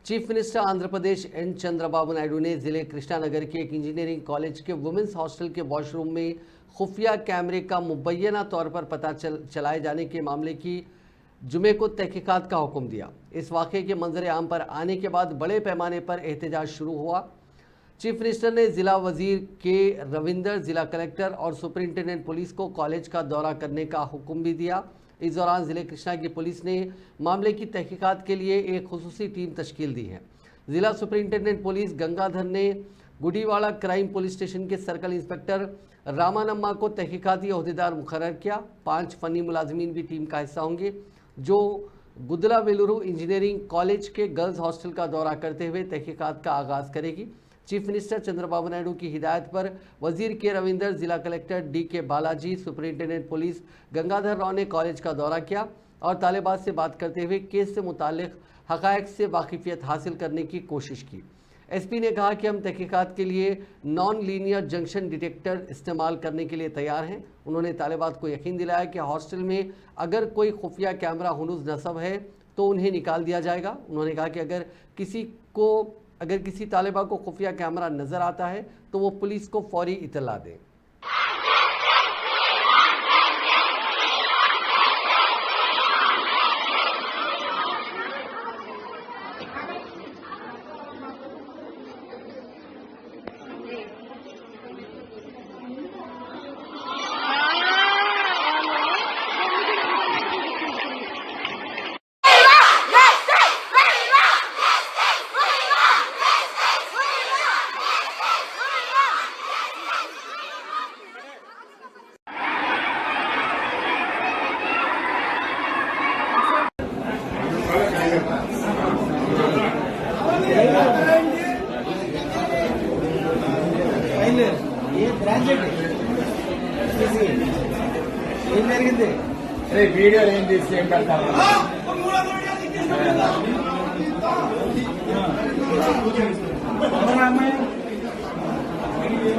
Chief minister Andhra Pradesh N Chandrababu Naidu ने जिले कृष्णानगर के एक इंजीनियरिंग कॉलेज के वुमेन्स हॉस्टल के वॉशरूम में खुफिया कैमरे का मुबैना तौर पर पता चलाए जाने के मामले की जुमे को तहकीकात का हुक्म दिया। इस वाक़े के मंजर आम पर आने के बाद बड़े पैमाने पर एहतजाज शुरू हुआ। चीफ मिनिस्टर ने जिला वजीर के रविंदर, जिला कलेक्टर और सुपरिंटेंडेंट पुलिस को कॉलेज का दौरा करने का हुक्म भी दिया। इस दौरान जिले कृष्णा की पुलिस ने मामले की तहकीकात के लिए एक खुसूसी टीम तश्कील दी है। जिला सुपरिंटेंडेंट पुलिस गंगाधर ने गुडीवाड़ा क्राइम पुलिस स्टेशन के सर्कल इंस्पेक्टर रामानम्मा को तहकीकाती अहदेदार मुकर्रर किया। 5 फनी मुलाजमीन भी टीम का हिस्सा होंगे जो गुदलावेलुरु इंजीनियरिंग कॉलेज के गर्ल्स हॉस्टल का दौरा करते हुए तहकीकात का आगाज करेगी। चीफ मिनिस्टर चंद्रबाबू नायडू की हिदायत पर वजीर के रविंदर, जिला कलेक्टर डी के बालाजी, सुपरिंटेंडेंट पुलिस गंगाधर राव ने कॉलेज का दौरा किया और तालिबात से बात करते हुए केस से मुताल्लिक हक़ाइक़ से वाकिफियत हासिल करने की कोशिश की। एसपी ने कहा कि हम तहकीकात के लिए नॉन लीनियर जंक्शन डिटेक्टर इस्तेमाल करने के लिए तैयार हैं। उन्होंने तालिबात को यकीन दिलाया कि हॉस्टल में अगर कोई खुफिया कैमरा हुनूज नस्ब है तो उन्हें निकाल दिया जाएगा। उन्होंने कहा कि अगर किसी तालिबा को खुफिया कैमरा नजर आता है तो वो पुलिस को फौरी इत्तला दें। వీడియో ఏం తీసి ఏం పెడతారు